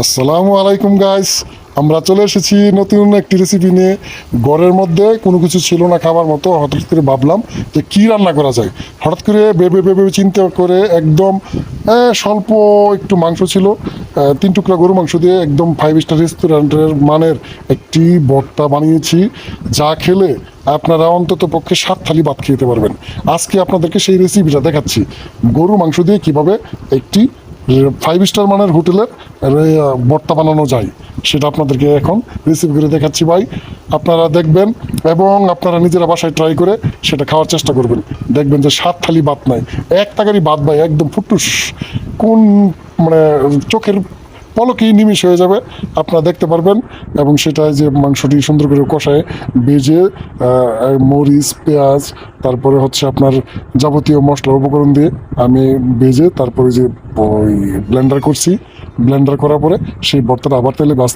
আসসালামু আলাইকুম গাইস, আমরা চলে এসেছি নতুন একটি রেসিপি নিয়ে। ঘরের মধ্যে কোনো কিছু ছিল না খাবার মতো, হঠাৎ করে ভাবলাম যে কী রান্না করা যায়। হঠাৎ করে ভেবে ভেবে চিন্তা করে একদম স্বল্প একটু মাংস ছিল, 3 টুকরা গরু মাংস দিয়ে একদম 5 স্টার রেস্টুরেন্টের মানের একটি ভর্তা বানিয়েছি, যা খেলে আপনারা অন্তত পক্ষে 7 থালি ভাত খেতে পারবেন। আজকে আপনাদেরকে সেই রেসিপিটা দেখাচ্ছি, গরু মাংস দিয়ে কিভাবে একটি 5 স্টার মানের হোটেলের ভর্তা বানানো যায়, সেটা আপনাদেরকে এখন রেসিপি করে দেখাচ্ছি ভাই। আপনারা দেখবেন এবং আপনারা নিজেরা বাসায় ট্রাই করে সেটা খাওয়ার চেষ্টা করবেন। দেখবেন যে 7 থালি ভাত নাই, এক তাকারি ভাত ভাই, একদম ফুটুস, কোন মানে চোখের পলকেই নিমিষ হয়ে যাবে, আপনারা দেখতে পারবেন। এবং সেটা যে মাংসটি সুন্দর করে কষায় ভেজে মরিচ পেঁয়াজ তারপরে হচ্ছে আপনার যাবতীয় মশলা উপকরণ দিয়ে আমি ভেজে তারপরে যে ওই ব্লেন্ডার করছি, ব্লেন্ডার করার পরে সেই ভর্তাটা আবার তেলে ভাজতে